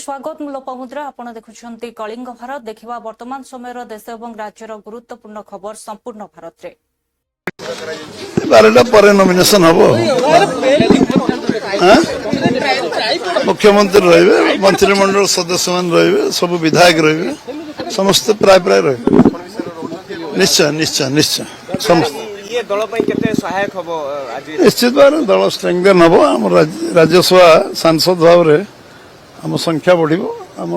स्वागत लोपामुद्रा आपण देखुछंती कलिंग भारत देखिबा वर्तमान समय देश और राज्यर गुरुत्वपूर्ण खबर संपूर्ण भारत रे 12टा पर नॉमिनेशन हम मुख्यमंत्री रहे मंत्रिमंडल सदस्य मान रहे सब विधायक रहे समस्त प्राय प्राय रहे निश्चय निश्चय निश्चय समस्त ये दल केते सहायक हबो आज निश्चित भाव दल स्ट्रेंथन हम आम राज्यसभा सांसद भाव में आम संख्या बढ़ आम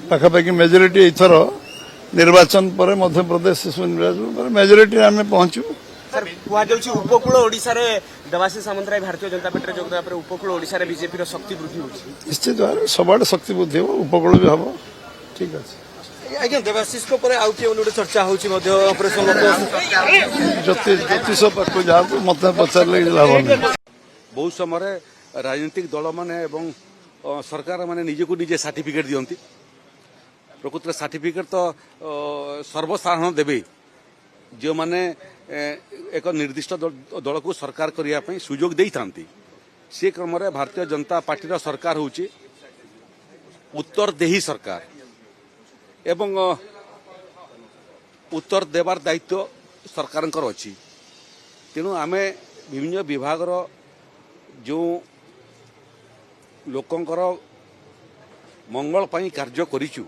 पाखापाखि मेजोरिटी एथर निर्वाचन पर मध्य प्रदेश निर्वाचन पर मेजोरिटी आम पहुंचू सर कुआଯାଉଛି उपकूल ओडिसा रे देवाशीष सामंतराय भारतीय जनता पार्टी जोगदा पर उपकूल ओडिसा रे बीजेपी रो शक्ति वृद्धि होछि निश्चित भाव सबआड़े शक्ति वृद्धि हो उपकूल भी हम ठीक अच्छे आज्ञा देवाशीष को पर आउ के गोटे चर्चा होछि मध्य ऑपरेशन ज्योतिष पाख जा मत पचारे लाभ नहीं बहुत समय राजनीतिक दल माने एवं सरकार माने निजे को निजे सर्टिफिकेट दियंती प्रकृत सर्टिफिकेट तो सर्वसाधारण देवे जो माने एक निर्दिष्ट दल को सरकार करने सुजोग दे था से क्रम भारतीय जनता पार्टी सरकार होची उत्तरदेही सरकार एवं उत्तर देवार दायित्व सरकार अच्छी तेणु आमे विभिन्न विभाग जो लोकंकर मंगल पाई कार्य करिचु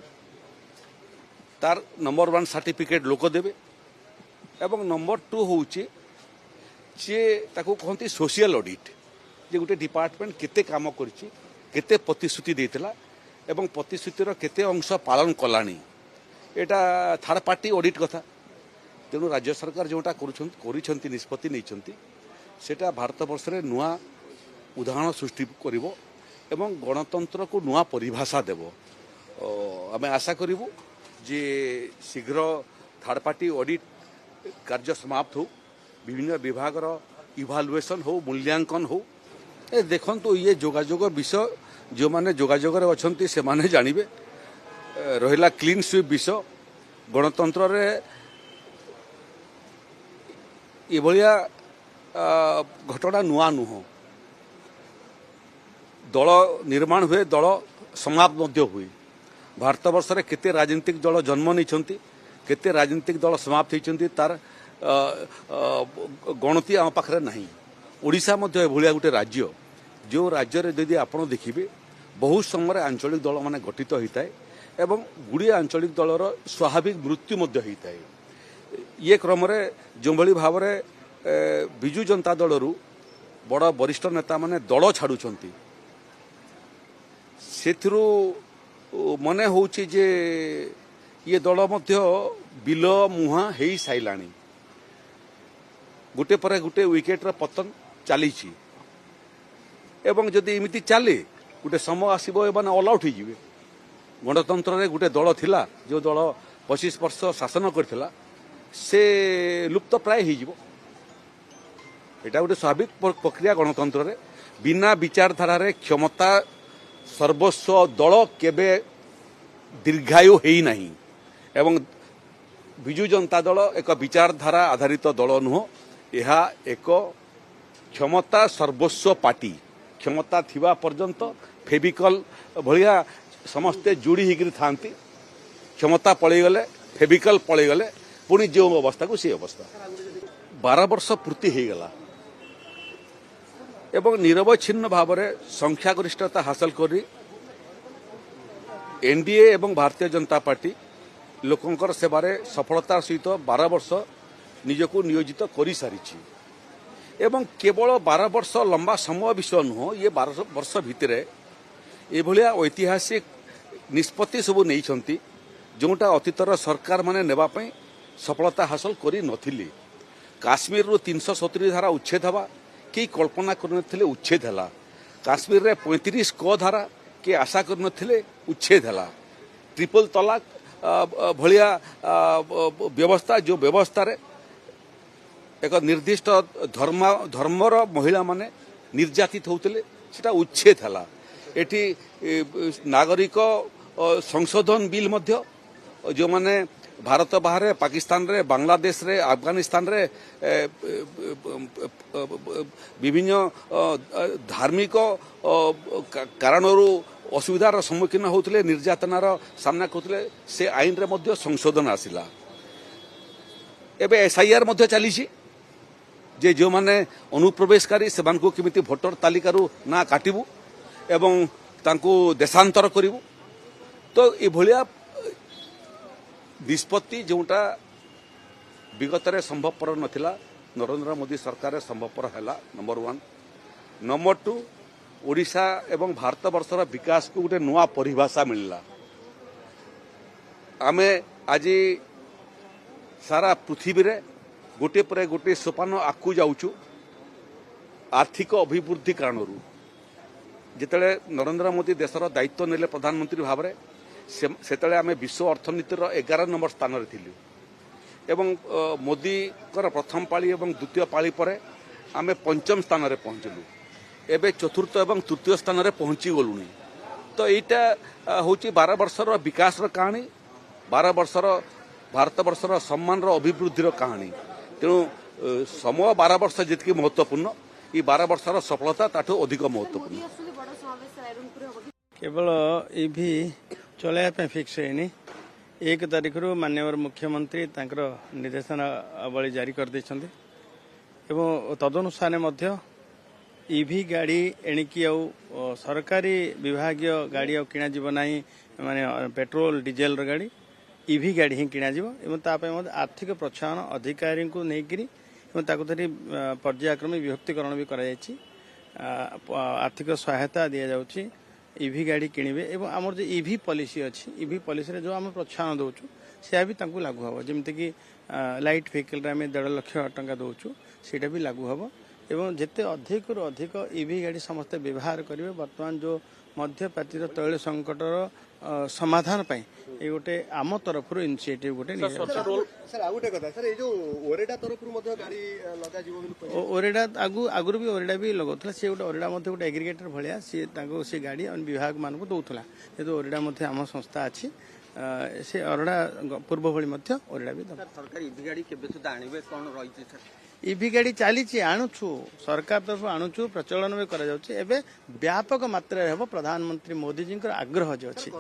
तार नंबर 1 सर्टिफिकेट लोक देवे एवं नंबर 2 होचे जे ताको कहती सोशल ऑडिट जे गोटे डिपार्टमेंट केते काम करिछि केते प्रतिश्रुति देथिला एवं प्रतिश्रुतिर केते अंश पालन कलानी एटा थर्ड पार्टी ऑडिट कथा तेणु राज्य सरकार जोटा करिछंती निष्पत्ति नैछंती सेटा भारत वर्ष रे नुआ उदाहरण सृष्टि करिवो एवं गणतंत्र को नुआ परिभाषा देव आम आशा करूँ जे शीघ्र थर्ड पार्टी ऑडिट कार्य समाप्त हो विभिन्न विभाग इभालुएसन हो मूल्यांकन हो देखंतु ये जोगाजोग विषय जो माने जोगाजोग अच्छा से माने जानवे रहिला क्लीन स्वीप विषय गणतंत्र रे एभलिया घटना नुआ नुह दल निर्माण हुए दल समाप्त हुए भारत वर्ष रे केते राजनीतिक दल जन्म नहीं केते राजनीतिक दल समाप्त होती तार गणति आम पाखे नहीं ओडिशा मध्य एभलिया गोटे राज्य जो राज्य रे यदि आपण देखिबे बहुत समय आंचलिक दल माने गठित होता है एवं गुड़िया आंचलिक दलर स्वाभाविक मृत्यु मध्य होता है ये क्रम जो भली भाव बिजु जनता दलरू बड़ वरिष्ठ नेता माने दल छाड़ुछंती सेथिरु मने होची जे ये दल मध्य बिल मुहा हो साइलानी गोटे पर गोटे विकेट पतन चली एवं जदि एमती चले गोटे समय आसब एने ऑल आउट हो गणतंत्र रे गोटे दल थिला जो दल 25 वर्ष शासन करथिला से लुप्त प्राय हो एटा गोटे स्वाभाविक प्रक्रिया गणतंत्र रे बिना विचारधारा रे क्षमता सर्वस्व दल केबे दीर्घायु है नहीं एवं बिजु जनता दल एक विचारधारा आधारित दल नुह यह एक क्षमता सर्वस्व पार्टी क्षमता थिबा पर्यंत फेविकल भलिया समस्ते जोड़ी होकर था क्षमता पलैगले फेविकल पलैगले पुणी जो अवस्था को सी अवस्था 12 वर्ष पूर्ति हो गला एवं निरवच्छिन्न भाव में संख्यागरिष्ठता हासिल करी एनडीए एवं भारतीय जनता पार्टी लोकंकर सेवारे सफलतार सहित 12 वर्ष निजको नियोजित कर सारी एवं केवल 12 वर्ष लंबा समय विषय नुह ये 12 वर्ष भितर एभलिया ऐतिहासिक निष्पत्ति सबू नहीं जोटा अतीतर सरकार माने नेबापई सफलता हासिल करी नथिले काश्मीर रु 370 धारा उच्छेद हवा कि कल्पना कर उच्छेद है काश्मीर रे 35 क धारा के आशा कर उच्छेद है ट्रिपल तलाक भलिया व्यवस्था जो व्यवस्था रे एक निर्दिष्ट धर्मर महिला माने निर्यातित होते सेटा उच्छेद है एटी नागरिक संशोधन बिल मध्य जो माने भारत बाहर पाकिस्तान रे बांग्लादेश रे अफगानिस्तान रे विभिन्न धार्मिक कारणरू असुविधार सम्मुखीन होते निर्यातनार सामना करते से आईन रे मध्य संशोधन आसिला एबे एसआईआर मध्य चली जे जो माने अनुप्रवेशकारी से केमिति भोटर तालिकारु ना काटिबु एवं तांको देशांतर करिबु तो ए भलिया निष्पत्ति जोटा विगत रे संभवपर नथिला नरेंद्र मोदी सरकार संभवपर हैला नंबर 1 नंबर 2 ओडिशा एवं भारत वर्षर विकास को गोटे नुआ परिभाषा मिलला आमे आज सारा पृथ्वी रे गोटे पर गोटे सोपान आकु जाऊचु आर्थिक अभिवृद्धि कारणरू जिते नरेंद्र मोदी देशर दायित्व नेले प्रधानमंत्री भाव में से आम विश्व अर्थनीतिर 11 नंबर स्थान रे थिलु एवं मोदी प्रथम पाली एवं द्वितीय पाली पर आम पंचम स्थान रे पहुंचलु एवं चतुर्थ एवं तृतीय स्थान रे पहुंची गलुनी तो यहाँ हूँ 12 वर्षर विकास कहानी 12 वर्षर भारत वर्षर सम्मान अभिवृद्धि कहानी तेणु समय 12 वर्ष जितकी महत्वपूर्ण ये 12 वर्षर सफलता ताठू अधिक महत्वपूर्ण केवल ईवी चलाइबा फिक्स है 1 तारिख रु माननीय मुख्यमंत्री तांकर निर्देशनावली जारी कर देछन्ते एवं तदनुसार मध्य ईवी गाड़ी एणिकी सरकारी विभागीय गाड़ी किणा जीव नाही माने पेट्रोल डीजेल गाड़ी ईवी गाड़ी ही किणा जीव एवं तापय मध्य आर्थिक प्रोत्साहन अधिकारी को नेकरी एवं ताको धरी पर्यायक्रमे विभक्तिकरण भी करा जायछि आर्थिक सहायता दिया जाउछि ईवी गाड़ी किणवे एवं आमर जो ईवी पॉलिसी अच्छी ईवी पॉलिसी रे जो आम प्रोत्साहन दउछु से भी तांको लागू हबो जेमते कि लाइट व्हीकल रे आम 1.5 लाख टंका दउछु सेटा भी लागू हबो एवं जिते अधिक रु अधिक ईवी गाड़ी समस्त व्यवहार करेंगे वर्तमान जो मध्यप्राच्यर तैल संकटर समाधान पाई ये गोटे आम तरफ इनिशिएटिव गोटे ओरेडा आगु भी ओरेडा भी लगौला सी गोटे ओरेडा गोटे एग्रीगेटर भाया सी सी गाड़ी विभाग मान दौला जेहतु ओरेडा आम संस्था अच्छी से ओरेडा पूर्व भली ओरेडा भी सरकार ईवी गाड़ी केबे सुधा आनिबे कोन रहिछि सर ईवी गाड़ी चली आणुछु सरकार तरफ आणुछु प्रचलन भी करा जाउछि एबे व्यापक मात्रा रे हबो प्रधानमंत्री मोदी जी आग्रह जो अछि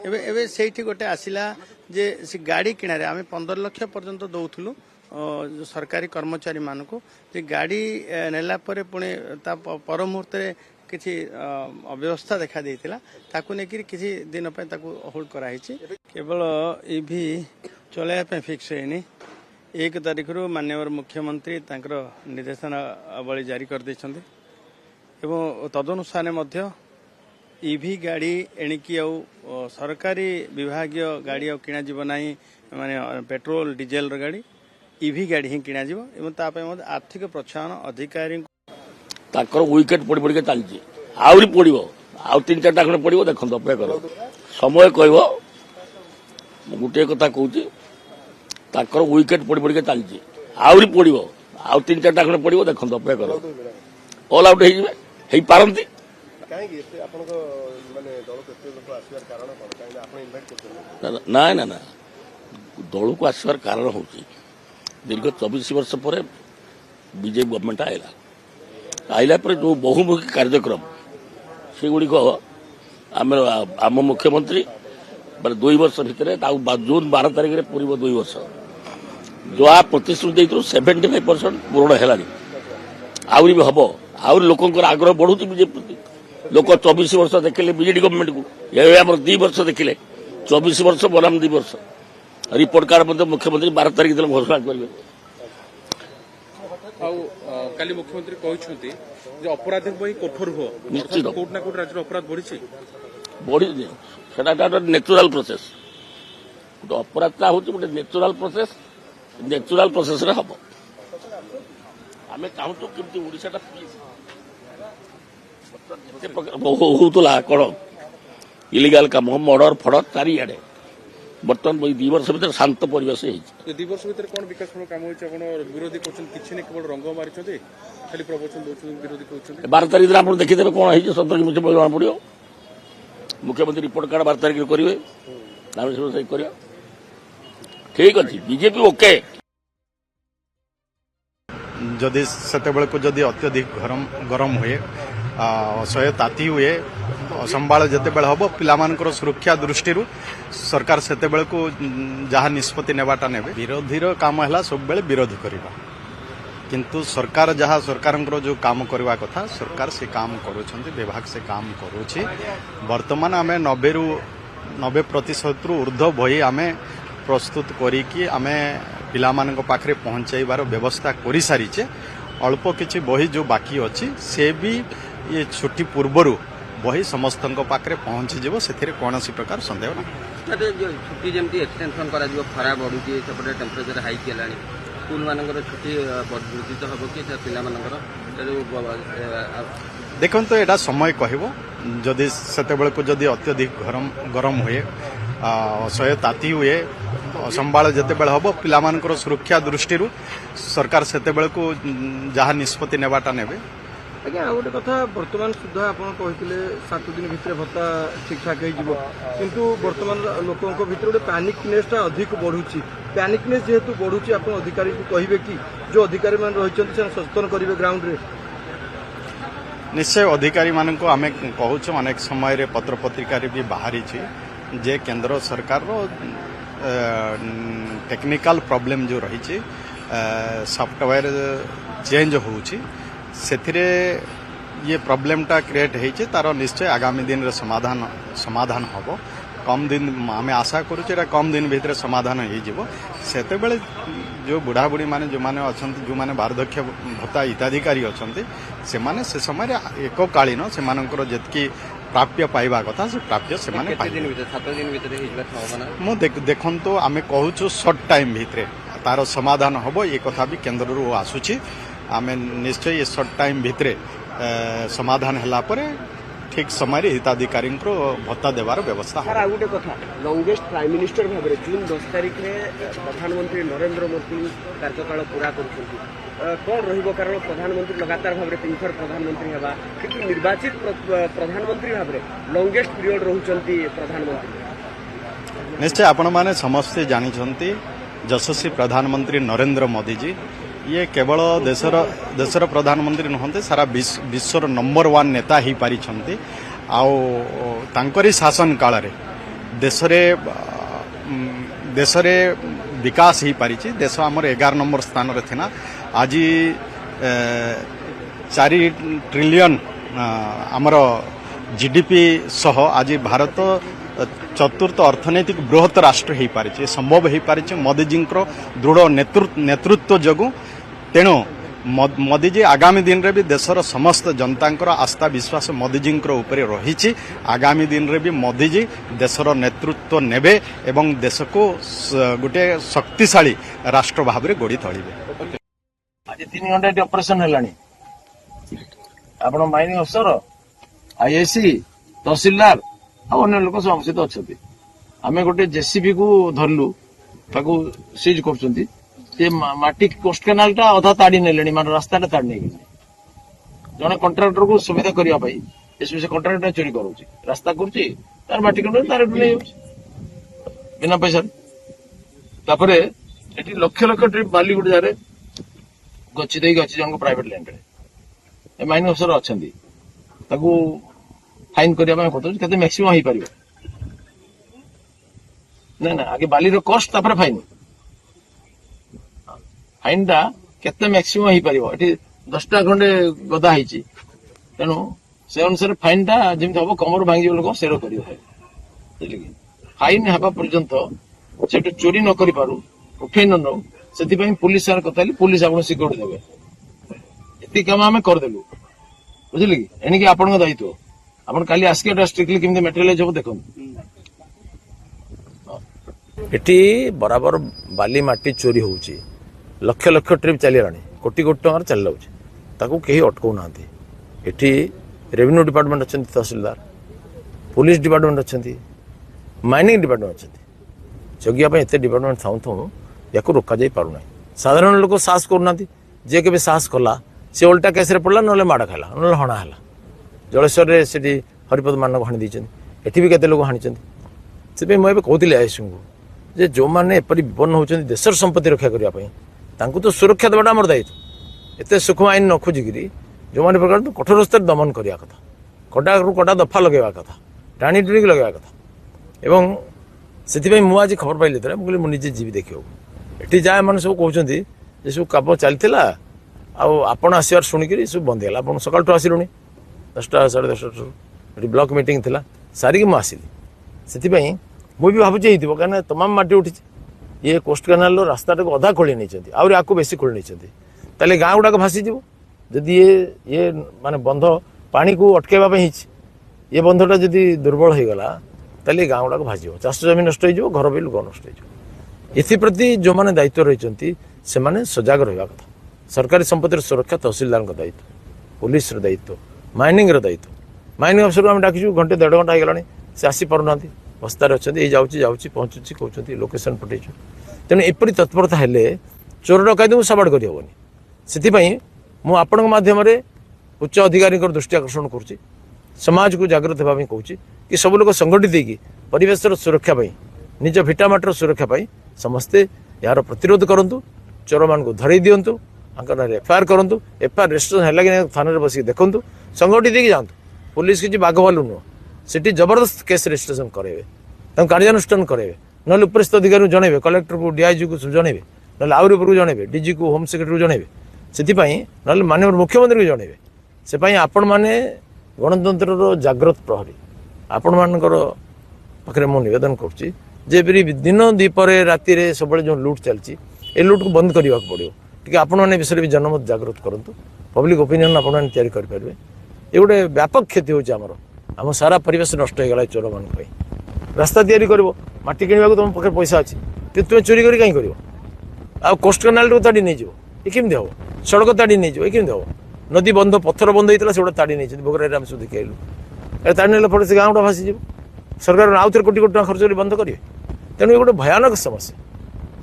एबे सेठी गोटे आसिला जे से गाड़ी किनारे आमे 15 लाख पर्यंत दउथुलु सरकारी कर्मचारी मानको जे गाड़ी नेला परे पुणे ता पर मुहूर्त किसी अव्यवस्था देखा देइतिला ताकू नेकिर किसी दिन पे ताकू होल्ड करा हिछि केवल ईवी चलाइबा फिक्स है 1 तारिख रु माननीय मुख्यमंत्री तांकर निर्देशनावली जारी कर देछन्ते एवं तदनुसार मध्य ईवी गाड़ी एणिकी सरकारी विभागीय गाड़ी किणा जीव नाही माने पेट्रोल डीजेल गाड़ी ईवी गाड़ी ही किणा जीव एवं तापय मध्य आर्थिक प्रोत्साहन अधिकारी ताकर विकेट पड़ी पड़ी चलती आहरी पड़ो आउ 3-4टा खंडे पड़ो देखो अपेक्षा कर समय कह गोटे कथा कहूँ ताकर विकेट पड़ी पड़ी चलती आहरी पड़ो आउ 3-4टा खंडे पड़ो देखो अपेक्षा कर ऑल आउट हो पारती ना ना ना दल को आसवार कारण हूँ दीर्घ 24 वर्ष पर बीजेपी गवर्नमेंट आएगा आइला पर जो बहुमुखी कार्यक्रम से गुड़िक आम मुख्यमंत्री 2 वर्ष भितर जून 12 तारिख में पूर्व 2 वर्ष जो आ प्रतिश्रुति 75% पूरण है आहरी भी हम आहरी लोक आग्रह बढ़ुची बीजेपी प्रति लोक 24 वर्ष देखिले बीजेडी गवर्नमेंट को ये 2 वर्ष देखिले 24 वर्ष बनाम 2 वर्ष रिपोर्ट कार्ड मुख्यमंत्री 12 तारिख दिन घोषणा करेंगे काली मुख्यमंत्री कहते जो अपराध कठोर हो निश्चित कोटना कोट राज्य अपराध बढ़ी बढ़ी नेचुराल प्रोसेस गोटे अपराधटा हूँ गोटे नेचुराल प्रोसेस रे हम आम चाहूँ कि ओडिशा होता कौन इलिगाल कम मर्डर फर्डर चारिआडे बर्तमान 2 वर्ष भीतर शांत परिवेश है 2 वर्ष भीतर कौन विकास काम होती विरोधी कहते किसी केवल रंग मारी खाली प्रवचन दौरान विरोधी कहते 12 तारिख दिन आप देखीदे कौन है सतर्क मुझे जना पड़ो मुख्यमंत्री रिपोर्ट कार्ड 12 तारिख करेंगे କରିବା ठीक अच्छी बीजेपी ओके जदि सेतेबेलକୁ ଯଦି ଅତ୍ୟଧିକ ଗରମ ହୁଏ ଅସହ୍ୟ ତାତି ହୁଏ ଅସମ୍ଭାଳ ଯେତେବେଳେ ହେବ ପିଲାମାନଙ୍କର ସୁରକ୍ଷା ଦୃଷ୍ଟିରୁ ସରକାର ସେତେବେଳକୁ ଯାହା ନିଷ୍ପତ୍ତି ନେବାଟା ନେବେ ବିରୋଧୀର କାମ ହେଲା ସବୁବେଳେ ବିରୋଧ କରିବା କିନ୍ତୁ ସରକାର ଯାହା ସରକାରଙ୍କର ଯେଉଁ କାମ କରିବା କଥା ସରକାର ସେ କାମ କରୁଛନ୍ତି ବିଭାଗ ସେ କାମ କରୁଛି ବର୍ତ୍ତମାନ ଆମେ 90% ଉର୍ଦ୍ଧ୍ୱ ବହି ଆମେ ପ୍ରସ୍ତୁତ କରିକି ଆମେ ପିଲାମାନଙ୍କ ପାଖରେ ପହଞ୍ଚାଇବାର ବ୍ୟବସ୍ଥା କରିସାରିଛେ ଅଳ୍ପ କିଛି ବହି ଯେଉଁ ବାକି ଅଛି ସେ ବି ଏ ଛୁଟି ପୂର୍ବରୁ ବହି ସମସ୍ତଙ୍କ ପାଖରେ ପହଞ୍ଚିଯିବ ସେଥିରେ କୌଣସି ପ୍ରକାର ସନ୍ଦେହ ନାହିଁ ଛୁଟି ଯେମିତି ଏକ୍ସଟେନସନ୍ କରାଯିବ ଖରା ବଢୁଛି ସେପଟେ ଟେମ୍ପରେଚର ହାଇକ୍ ହେଲାଣି ସ୍କୁଲ ମାନଙ୍କର ଛୁଟି ବୃଦ୍ଧି ତ ହେବ କି ପିଲାମାନଙ୍କର ଦେଖନ୍ତୁ ଏଇଟା ସମୟ କହିବ ଯଦି ସେତେବେଳକୁ ଯଦି ଅତ୍ୟଧିକ ଗରମ ହୁଏ ଅସହ୍ୟ ତାତି ହୁଏ ଅସମ୍ଭାଳ ଯେତେବେଳେ ହେବ ପିଲାମାନଙ୍କର ସୁରକ୍ଷା ଦୃଷ୍ଟିରୁ ସରକାର ସେତେବେଳକୁ ଯାହା ନିଷ୍ପତ୍ତି ନେବାଟା ନେବେ ଆଜ୍ଞା ଆଉ ଗୋଟେ କଥା ବର୍ତ୍ତମାନ ସୁଦ୍ଧା ଆପଣ କହିଥିଲେ 7 ଦିନ ଭିତରେ ଭତ୍ତା ଠିକ୍ ଠାକ୍ ହେଇଯିବ କିନ୍ତୁ ବର୍ତ୍ତମାନ ଲୋକଙ୍କ ଭିତରେ ଗୋଟେ ପ୍ୟାନିକନେସଟା ଅଧିକ ବଢୁଛି ପ୍ୟାନିକନେସ ଯେହେତୁ ବଢୁଛି ଆପଣ ଅଧିକାରୀଙ୍କୁ କହିବେ କି ଯୋଉ ଅଧିକାରୀମାନେ ରହିଛନ୍ତି ସେମାନେ ସଚେତନ କରିବେ ଗ୍ରାଉଣ୍ଡରେ ନିଶ୍ଚୟ ଅଧିକାରୀମାନଙ୍କୁ ଆମେ କହୁଛୁ ଅନେକ ସମୟରେ ପତ୍ରପତ୍ରିକାରେ ବି ବାହାରିଛି ଯେ କେନ୍ଦ୍ର ସରକାରର ଟେକ୍ନିକାଲ ପ୍ରୋବ୍ଲେମ ଯେଉଁ ରହିଛି ସଫ୍ଟୱେୟାର ଚେଞ୍ଜ ହେଉଛି ସେଥିରେ ये प्रोब्लेमटा क्रिएट होइछे तार निश्चय आगामी दिन रे समाधान हबो कम दिन आमे आशा करू एटा कम दिन भीतर समाधान हो जीवो सेते बेले जो बुढ़ा बुढ़ी माने जो माने अछंती जो माने वार्धक्य भत्ता हिताधिकारी अछंती से माने से समय एककालीन से मानकर जेतकी प्राप्य पाइबा कथा से प्राप्य से माने 7 दिन भीतर मु देखंतो आमे कहूछु शॉर्ट टाइम भीतर तार समाधान हबो ये कथा भी केंद्र रु आसुची आमे निश्चय ये शॉर्ट टाइम भीतर समाधान हला परे ठीक समय हिताधिकारी भत्ता देवार व्यवस्था सर आ गोटे कथा लॉन्गेस्ट प्राइम मिनिस्टर भाव जून 10 तारिख में प्रधानमंत्री नरेंद्र मोदी कार्यकाल पूरा करुछंती कौन रहिबो कारण प्रधानमंत्री लगातार भाव 3 थर प्रधानमंत्री हेबा किंतु निर्वाचित प्रधानमंत्री भाव लॉन्गेस्ट पीरियड रहउचंती प्रधानमंत्री निश्चय आपण माने समस्त जानिछंती यशस्वी प्रधानमंत्री नरेंद्र मोदी जी ये केवल देशर प्रधानमंत्री नुहंते सारा विश्वर नंबर 1 नेता ही पारी छंती आउ तांकरी शासन काल रे देशरे विकास ही पारी छी देश हमर 11 नंबर स्थान रे थिना आज 4 ट्रिलियन हमर जीडीपी सह आज भारत चतुर्थ अर्थनैतिक बृहत राष्ट्र हो पारी संभव हो पारी मोदी जी दृढ़ नेतृत्व जगू तेणु मोदी जी आगामी दिन रे भी देशर समस्त जनता आस्था विश्वास मोदी जी रही आगामी दिन रे भी मोदी जी देशर नेतृत्व नेबे एवं देश को गोटे शक्तिशाली राष्ट्र भाव में गढ़ी तोड़े आज 3 घंटा ऑपरेशन हेलानी आपण माइनिंग अफसर आईएसी तहसीलदार आ अन्य लोक सब सहित अच्छा आम गोटे जेसीबी को धरलु ताकू सीज कर माटी कोस्ट केनाल टा अधा ताड़ी ने मान रास्ता ताड़ी नहीं जड़े कंट्राक्टर को सुविधा करने से कंट्राक्टर चोरी कर रास्ता कर माटी तार बिना पैसा लक्ष लक्ष ट्रिप बाली गोटे जगह गछि देई गछि जंग प्राइवेट लैंड रे माइनिंग अफसर अच्छा फाइन करने कहते मैक्सिमम हो पार ना आगे बाली कस्ट तापर फाइन फाइन टा केते मैक्सिमम हो पार ये 10टा खंडे गदा होती तेणु से अनुसार फाइन टा जमी हम कमर भांगी लोक सेर कर फाइन हवा पर्यंत से चोरी न कर पारू उठे न नौ से पुलिस सार कथा पुलिस आप सिक्योरिटी देवे ये कम आम करदेलु बुझे कि एणिकी आपण दायित्व आपण काली आसके स्ट्रिक्टली केमती मटेरियलाइज हो देखो एटी बराबर बाली माटी चोरी होउची लक्ष लक्ष ट्रिप चली रानी कोटी कोटी टंकार चल जाउची ताकू केही अटकौ नांती एटी रेवेन्यू डिपार्टमेंट अछंती तहसीलदार पुलिस डिपार्टमेंट अछंती माइनिंग डिपार्टमेंट अछंती जगिया पे एते डिपार्टमेंट थाउ थाउ याकू रोका जाई पारु नाही साधारण लोक साहस करू नांती जे केबे साहस कला से उल्टा केस रे पड़ला नले माड़ खाला नले हणा हला जलेश्वर से हरिपद मानक हणी दी एटी भी केते लोक हानिचंती से मुझे कहती आईएससी को जे जो मैंने एपरी विपन्न होती देशर संपत्ति रक्षा करने तांकु तो सुरक्षा देवाटा आम दायित्व एत सूक्ष्म आईन न खोजिकी जो मैंने प्रकार तो कठोर स्तर दमन करवा कथा कटा कटा दफा लगे कथा टाणी टुणी लगे कथा एवं से मुझे खबर पाइली तेरे मुझे मुझे जीवी देखा ये जहाँ मैंने सब कहते सब काम चलता आपण आसबार शुणिक सब बंद है आप सकाल आसिलुणी 10टा 10:30 ब्लॉक मीटिंग थी सारिकी मुझे आसिली से मुझे भावुची कहीं तमाम माटी उठी ये कोस्ट केनाल रास्ता अधा खोली नहीं आहरी आपको बेसी खोली नहीं ताले गाँ गुड़ाक भासीज जदि ये माने बंध पानी को अटकवाई ये बंधटा जदि दुर्बल हो गला ताले गाँ गुड़ाक भाजी चाष जमी नष्ट हो घर भी लोक नष्ट होप्रति जो मैंने दायित्व रही से सजग रहा कथा सरकारी संपत्तिर सुरक्षा तहसिलदार दायित्व पुलिस दायित्व माइनिंग दायित्व माइनिंग अफसर आम डाकिचु घंटे 1.5 घंटा होगलानी से आसी पारना बस्तार अच्छा ये जाऊँगी पहुँचुची कहते लोकेशन पठेचु तेणु एपरी तत्परता हेले चोर डकायत को सबाड़ कर हेनी से मुझे माध्यम उच्च अधिकारी दृष्टि आकर्षण करुच्ची समाज को जागृत होगा कहूँ कि सब लोग संगठित होगी परिवेश सुरक्षा निज भिटामाटर सुरक्षा समस्ते यार प्रतिरोध करूँ चोर मान को धरई दिंतु एफआईआर करूँ एफआईआर रेजिस्ट्रेशन है कि थाना बस देखूँ संगठित होगी जातु पुलिस किसी बाघ भालू नुह से जबरदस्त केस रेजिस्ट्रेशन करेंगे कार्यानुष्ठान करेंगे ना उपरिस्थ अधिकारी जनइबे कलेक्टर को डीआईजी को जनइबे ना आहरी उपर जनइबे डीजी को होम सेक्रेटरी को जनइबे से माननीय मुख्यमंत्री को जनइबे से आपण मैंने गणतंत्र जागृत प्रहरी आपण मानकर पाखे मुझे नवेदन करुच्ची दिन दीपर राति सब जो लुट चलती ए लुट को बंद करने को पड़ो टी आपण मैंने विषय भी जनमत जागृत करूँ पब्लिक ओपिनियन आपण मैंने तैयारी ये गोटे व्यापक क्षति होमर आम सारा परिवेश नष्ट हो गला चोर मान रास्ता तैयारी कर माटी किणवा तुम पाखे पैसा अच्छी कि तुम चोरी कर कहीं कर कोस्ट केनाल को ताड़ी नहीं ये केमती हम सड़क ताड़ी नहीं ये केमती हम नदी बंध पत्थर बंध होता से ताड़ी नहीं भोगराई आम सब देखी आइलु ताड़ी ना फल से गाँव गुड़ा भासीज सरकार आउ थे कोटी कोटी टका खर्च कर बंद करेंगे तेणु ये गोटे भयानक समस्या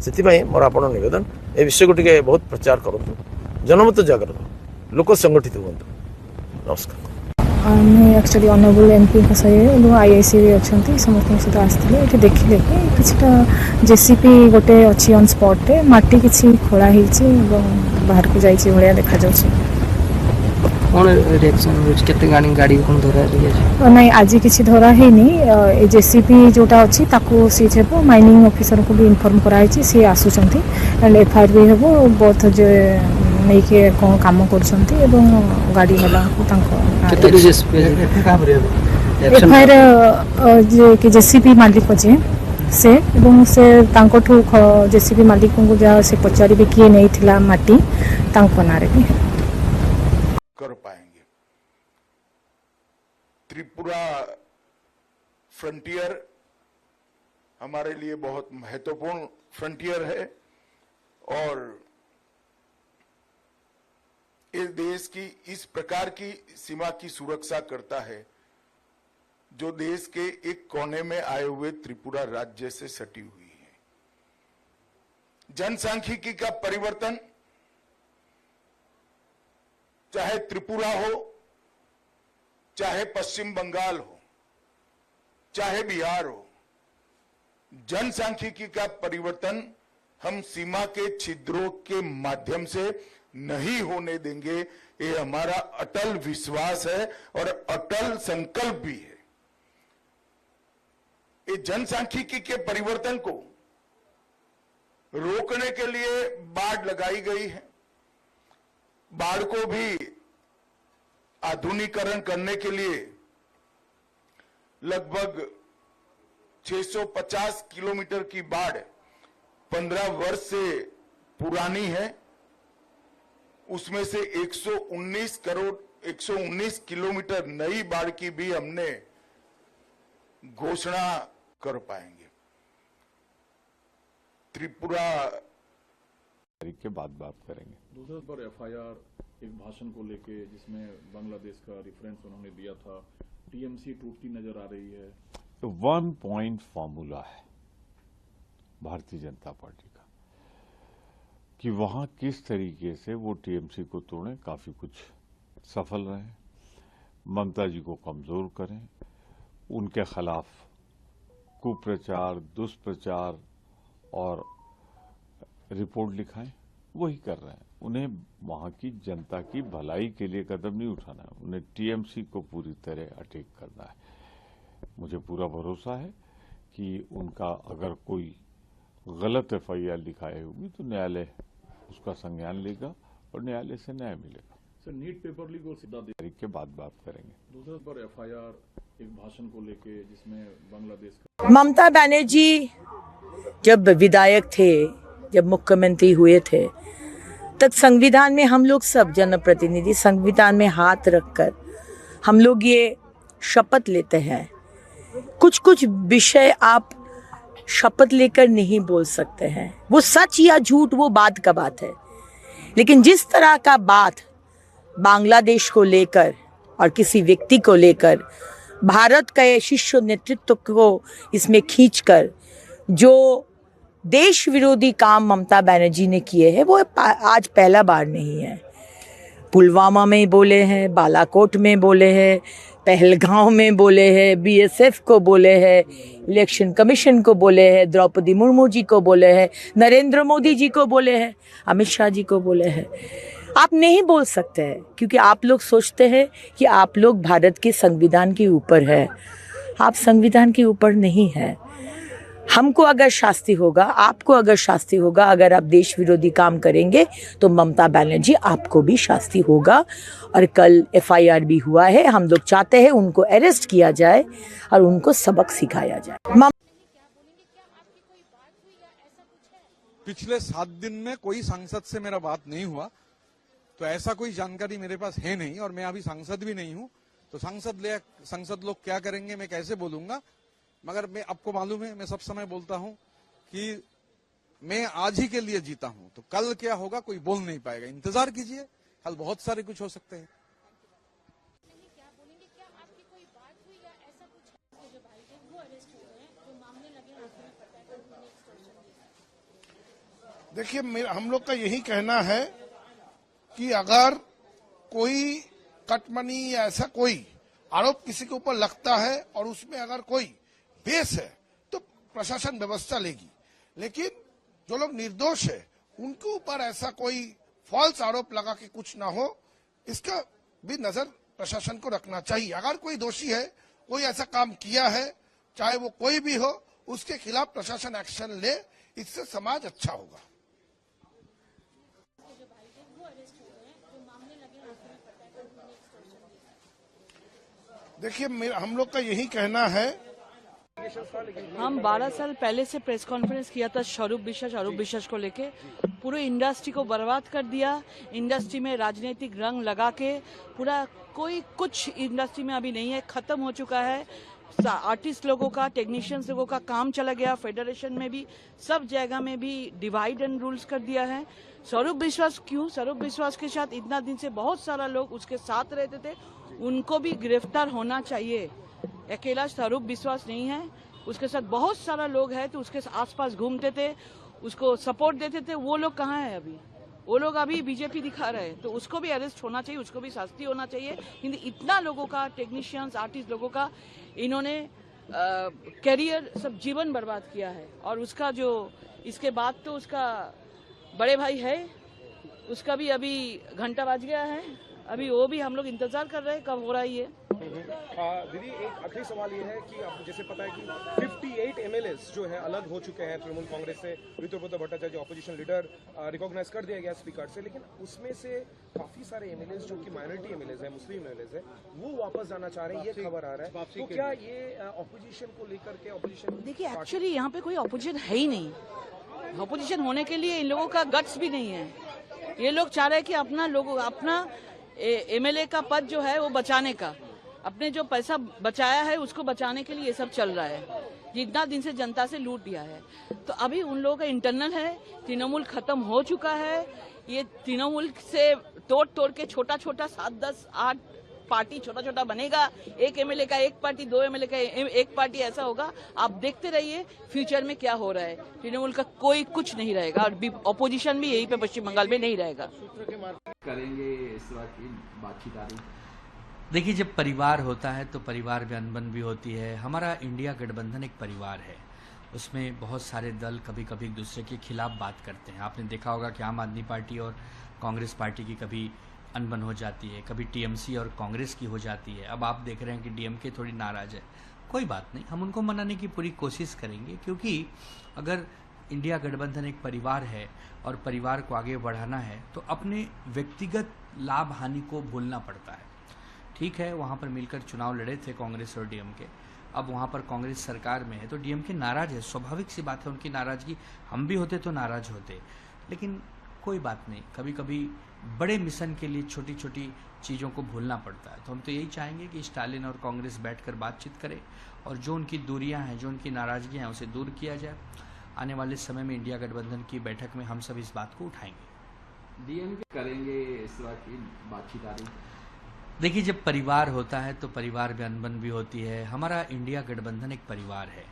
से मोर आप नवेदन ए विषय को टे बहुत प्रचार करूँ जनमत जागृत लोक संगठित हूँ नमस्कार एक्चुअली ऑनरेबल एमपी सहित आईआईसी भी अच्छा समस्त सहित आसते ये देखिले कि किछटा जेसीपी गोटे अच्छी ऑन स्पॉट माटी किसी खोला बाहर को जाइए भाया देखा जाउछि कौन रिएक्शन केते गाड़ी कौन धरा नहीं आज किसी धरा है नहीं जेसीपी जोटा अच्छी ताको सीज हेबो माइनिंग ऑफिसर को भी इन्फॉर्म कराई सी आसुचंती एंड एफआईआर भी हेबो बोथ जो नहीं के कौन काम करछंती एवं गाड़ी वाला एफआईआर जे कि जेसीपी मालिक जे से एवं से तांकोठु जेसीबी मालिक को जहाँ से पचारे किए नहीं थिला माटी तांको नारे भी कर पाएंगे। त्रिपुरा फ्रंटियर हमारे लिए बहुत महत्वपूर्ण फ्रंटियर है और इस देश की इस प्रकार की सीमा की सुरक्षा करता है जो देश के एक कोने में आए हुए त्रिपुरा राज्य से सटी हुई है। जनसांख्यिकी का परिवर्तन चाहे त्रिपुरा हो, चाहे पश्चिम बंगाल हो, चाहे बिहार हो, जनसांख्यिकी का परिवर्तन हम सीमा के छिद्रों के माध्यम से नहीं होने देंगे। ये हमारा अटल विश्वास है और अटल संकल्प भी है। ये जनसांख्यिकी के परिवर्तन को रोकने के लिए बाड़ लगाई गई है। बाड़ को भी आधुनिकीकरण करने के लिए लगभग 650 किलोमीटर की बाड़ 15 वर्ष से पुरानी है। उसमें से 119 किलोमीटर नई बाड़ की भी हमने घोषणा कर पाएंगे। त्रिपुरा के बाद बात करेंगे। दूसरे पर एफआईआर एक भाषण को लेके जिसमें बांग्लादेश का रेफरेंस उन्होंने दिया था, टीएमसी टूटती नजर आ रही है। तो 1 पॉइंट फॉर्मूला है भारतीय जनता पार्टी का कि वहां किस तरीके से वो टीएमसी को तोड़ें, काफी कुछ सफल रहे, ममता जी को कमजोर करें, उनके खिलाफ कुप्रचार, दुष्प्रचार और रिपोर्ट लिखाएं, वही कर रहे हैं। उन्हें वहां की जनता की भलाई के लिए कदम नहीं उठाना है, उन्हें टीएमसी को पूरी तरह अटैक करना है। मुझे पूरा भरोसा है कि उनका अगर कोई गलत एफआईआर लिखाई होगी तो न्यायालय उसका संज्ञान लेगा और न्यायालय से न्याय मिलेगा। सर, नीट पेपर लीक और सीधा तारीख के बाद बात करेंगे। दूसरे पर एफआईआर एक भाषण को लेके जिसमें बांग्लादेश का ममता बनर्जी जब विधायक थे, जब मुख्यमंत्री हुए थे, तब संविधान में हम लोग सब जनप्रतिनिधि संविधान में हाथ रखकर हम लोग ये शपथ लेते हैं। कुछ कुछ विषय आप शपथ लेकर नहीं बोल सकते हैं, वो सच या झूठ वो बात का बात है। लेकिन जिस तरह का बात बांग्लादेश को लेकर और किसी व्यक्ति को लेकर भारत के शीर्ष नेतृत्व को इसमें खींचकर जो देश विरोधी काम ममता बनर्जी ने किए हैं वो आज पहला बार नहीं है। पुलवामा में बोले हैं, बालाकोट में बोले हैं, पहलगांव में बोले हैं, बीएसएफ को बोले हैं, इलेक्शन कमीशन को बोले हैं, द्रौपदी मुर्मू जी को बोले हैं, नरेंद्र मोदी जी को बोले हैं, अमित शाह जी को बोले हैं। आप नहीं बोल सकते हैं क्योंकि आप लोग सोचते हैं कि आप लोग भारत के संविधान के ऊपर है। आप संविधान के ऊपर नहीं है। हमको अगर शास्ति होगा, आपको अगर शास्ति होगा, अगर आप देश विरोधी काम करेंगे तो ममता बनर्जी आपको भी शास्ति होगा। और कल एफआईआर भी हुआ है, हम लोग चाहते हैं उनको अरेस्ट किया जाए और उनको सबक सिखाया जाए। पिछले 7 दिन में कोई सांसद से मेरा बात नहीं हुआ, तो ऐसा कोई जानकारी मेरे पास है नहीं, और मैं अभी सांसद भी नहीं हूं, तो सांसद लोग क्या करेंगे मैं कैसे बोलूंगा। मगर मैं आपको मालूम है, मैं सब समय बोलता हूं कि मैं आज ही के लिए जीता हूं, तो कल क्या होगा कोई बोल नहीं पाएगा। इंतजार कीजिए, कल बहुत सारे कुछ हो सकते हैं। देखिए, हम लोग का यही कहना है कि अगर कोई कटमनी या ऐसा कोई आरोप किसी के ऊपर लगता है और उसमें अगर कोई बेस है तो प्रशासन व्यवस्था लेगी। लेकिन जो लोग निर्दोष है उनके ऊपर ऐसा कोई फॉल्स आरोप लगा के कुछ ना हो, इसका भी नजर प्रशासन को रखना चाहिए। अगर कोई दोषी है, कोई ऐसा काम किया है, चाहे वो कोई भी हो, उसके खिलाफ प्रशासन एक्शन ले, इससे समाज अच्छा होगा। देखिए, हम लोग का यही कहना है, हम 12 साल पहले से प्रेस कॉन्फ्रेंस किया था स्वरूप विश्वास को लेके, पूरे इंडस्ट्री को बर्बाद कर दिया। इंडस्ट्री में राजनीतिक रंग लगा के पूरा कोई कुछ इंडस्ट्री में अभी नहीं है, खत्म हो चुका है। आर्टिस्ट लोगों का, टेक्नीशियंस लोगों का काम चला गया। फेडरेशन में भी, सब जगह में भी डिवाइड एंड रूल्स कर दिया है। स्वरूप विश्वास क्यों? स्वरूप विश्वास के साथ इतना दिन से बहुत सारा लोग उसके साथ रहते थे, उनको भी गिरफ्तार होना चाहिए। अकेला स्वरूप विश्वास नहीं है, उसके साथ बहुत सारा लोग हैं, तो उसके आसपास घूमते थे, उसको सपोर्ट देते थे। वो लोग कहाँ हैं अभी? वो लोग अभी बीजेपी दिखा रहे हैं, तो उसको भी अरेस्ट होना चाहिए, उसको भी शास्ति होना चाहिए। क्योंकि इतना लोगों का, टेक्नीशियंस, आर्टिस्ट लोगों का इन्होंने करियर, सब जीवन बर्बाद किया है। और उसका जो इसके बाद तो उसका बड़े भाई है, उसका भी अभी घंटा बज गया है, अभी वो भी हम लोग इंतजार कर रहे हैं कब हो रहा है ये। दीदी, एक आखिरी सवाल ये है कि आपको जैसे पता है कि 58 एमएलएस जो है अलग हो चुके हैं तृणमूल कांग्रेस से। Ritabrata Bhattacharya opposition leader recognise कर दिया गया स्पीकर से, लेकिन उसमें से काफी सारे एमएलएस जो कि माइनॉरिटी एमएलएस है, मुस्लिम एमएलएस है, वो वापस जाना चाह रहे हैं, ये खबर आ रहा है। तो क्या ये ऑपोजिशन को लेकर के ऑपोजिशन, देखिए एक्चुअली यहाँ पे कोई ऑपोजिशन है ही नहीं। ऑपोजिशन होने के लिए इन लोगों का गट्स भी नहीं है। ये लोग चाह रहे हैं कि अपना एमएलए का पद जो है वो बचाने का, अपने जो पैसा बचाया है उसको बचाने के लिए ये सब चल रहा है, जितना दिन से जनता से लूट दिया है। तो अभी उन लोगों का इंटरनल है, तृणमूल खत्म हो चुका है। ये तृणमूल से तोड़ के छोटा 7, 10, 8 पार्टी छोटा बनेगा। एक एमएलए का एक पार्टी, 2 एमएलए का एक पार्टी, ऐसा होगा। आप देखते रहिए फ्यूचर में क्या हो रहा है। तृणमूल का कोई कुछ नहीं रहेगा और ऑपोजिशन भी यही पे पश्चिम बंगाल में नहीं रहेगा। करेंगे इस बात की बातचीत आ रही? देखिए, जब परिवार होता है तो परिवार में अनबन भी होती है। हमारा इंडिया गठबंधन एक परिवार है, उसमें बहुत सारे दल कभी कभी एक दूसरे के खिलाफ बात करते हैं। आपने देखा होगा कि आम आदमी पार्टी और कांग्रेस पार्टी की कभी अनबन हो जाती है, कभी टीएमसी और कांग्रेस की हो जाती है। अब आप देख रहे हैं कि डीएमके थोड़ी नाराज है। कोई बात नहीं, हम उनको मनाने की पूरी कोशिश करेंगे, क्योंकि अगर इंडिया गठबंधन एक परिवार है और परिवार को आगे बढ़ाना है तो अपने व्यक्तिगत लाभ हानि को भूलना पड़ता है। ठीक है, वहाँ पर मिलकर चुनाव लड़े थे कांग्रेस और डीएमके, अब वहाँ पर कांग्रेस सरकार में है तो डीएमके नाराज है। स्वाभाविक सी बात है उनकी नाराजगी, हम भी होते तो नाराज होते। लेकिन कोई बात नहीं, कभी कभी बड़े मिशन के लिए छोटी छोटी चीज़ों को भूलना पड़ता है। तो हम तो यही चाहेंगे कि स्टालिन और कांग्रेस बैठकर बातचीत करें और जो उनकी दूरियां हैं, जो उनकी नाराजगियां हैं, उसे दूर किया जाए। आने वाले समय में इंडिया गठबंधन की बैठक में हम सब इस बात को उठाएंगे। डीएमके करेंगे इस तरह की बातचीत आ रही? देखिए, जब परिवार होता है तो परिवार में अनबन भी होती है। हमारा इंडिया गठबंधन एक परिवार है,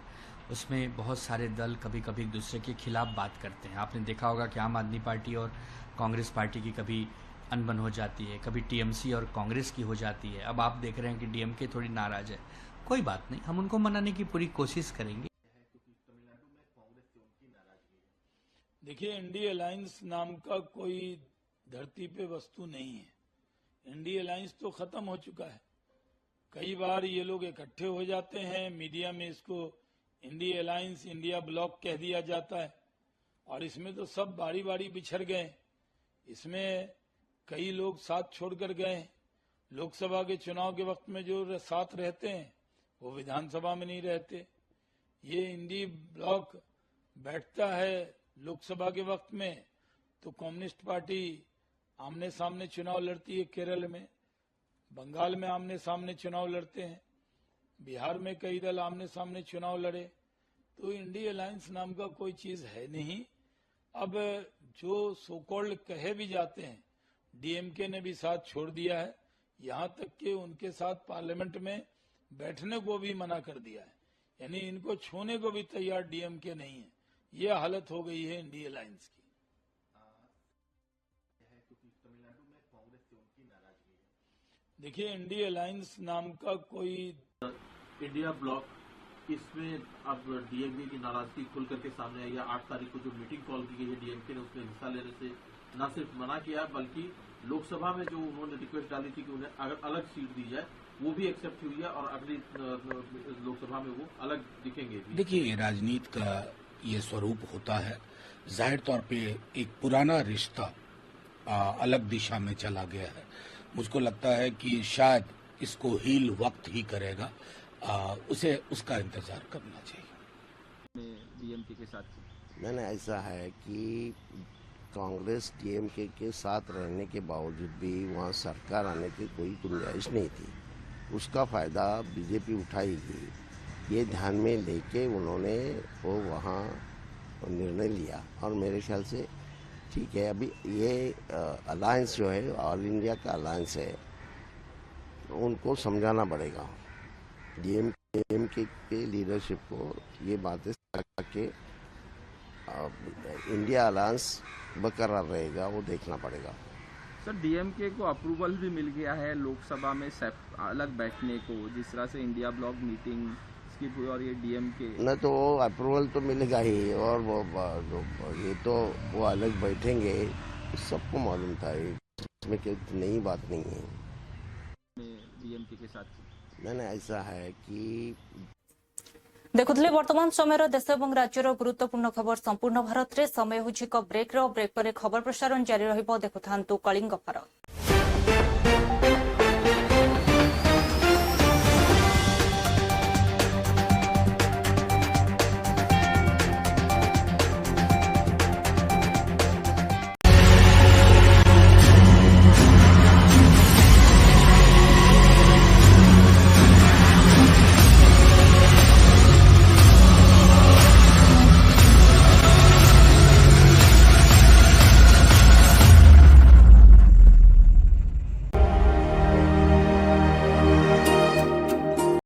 उसमें बहुत सारे दल कभी कभी एक दूसरे के खिलाफ बात करते हैं। आपने देखा होगा कि आम आदमी पार्टी और कांग्रेस पार्टी की कभी अनबन हो जाती है, कभी टीएमसी और कांग्रेस की हो जाती है। अब आप देख रहे हैं कि डीएमके थोड़ी नाराज है। कोई बात नहीं, हम उनको मनाने की पूरी कोशिश करेंगे। देखिए, इंडिया अलायंस नाम का कोई धरती पे वस्तु नहीं है। इंडिया अलायंस तो खत्म हो चुका है। कई बार ये लोग इकट्ठे हो जाते हैं, मीडिया में इसको इंडिया अलायंस, इंडिया ब्लॉक कह दिया जाता है और इसमें तो सब बारी बारी बिछड़ गए। इसमें कई लोग साथ छोड़कर गए। लोकसभा के चुनाव के वक्त में जो साथ रहते हैं वो विधानसभा में नहीं रहते। ये इंडिया ब्लॉक बैठता है लोकसभा के वक्त में तो कम्युनिस्ट पार्टी आमने सामने चुनाव लड़ती है। केरल में, बंगाल में आमने सामने चुनाव लड़ते हैं, बिहार में कई दल आमने सामने चुनाव लड़े। तो इंडिया अलायंस नाम का कोई चीज है नहीं। अब जो सो कॉल्ड कहे भी जाते हैं, डीएमके ने भी साथ छोड़ दिया है, यहां तक कि उनके साथ पार्लियामेंट में बैठने को भी मना कर दिया है। यानी इनको छूने को भी तैयार डीएमके नहीं है। ये हालत हो गई है इंडिया अलायंस की। देखिए, इंडिया अलायंस नाम का कोई इंडिया ब्लॉक, इसमें अब डीएमके की नाराजगी खुल करके सामने आई है। 8 तारीख को जो मीटिंग कॉल की गई है डीएमके ने, उसमें हिस्सा लेने से न सिर्फ मना किया बल्कि लोकसभा में जो उन्होंने रिक्वेस्ट डाली थी कि उन्हें अगर अलग सीट दी जाए वो भी एक्सेप्ट हुई है और अगली लोकसभा में वो अलग दिखेंगे भी। देखिए, राजनीति का ये स्वरूप होता है। जाहिर तौर पे एक पुराना रिश्ता अलग दिशा में चला गया है। मुझको लगता है कि शायद इसको हील वक्त ही करेगा, उसे उसका इंतजार करना चाहिए। डीएमके के साथ मैंने ऐसा है कि कांग्रेस डीएमके के साथ रहने के बावजूद भी वहाँ सरकार आने की कोई गुंजाइश नहीं थी। उसका फायदा बीजेपी उठाएगी, ये ध्यान में लेके उन्होंने वो वहाँ निर्णय लिया और मेरे ख्याल से ठीक है। अभी ये अलायंस जो है, ऑल इंडिया का अलायंस है, उनको समझाना पड़ेगा डीएमके के लीडरशिप को ये बातें के इंडिया अलायंस बरकरार रहेगा, वो देखना पड़ेगा। सर, डीएमके को अप्रूवल भी मिल गया है लोकसभा में अलग बैठने को, जिस तरह से इंडिया ब्लॉक मीटिंग स्किप हुई और ये डीएमके न तो वो अप्रूवल तो मिलेगा ही और वो ये तो वो अलग बैठेंगे, सबको मालूम था। इसमें कोई नई बात नहीं है। डीएमके के साथ मैंने ऐसा है कि देखुले वर्तमान समय देश और राज्यर गुरुत्वपूर्ण खबर संपूर्ण भारत में समय हो ब्रेक पर खबर प्रसारण जारी रहिबो। देखुथांतु कलिंग भारत।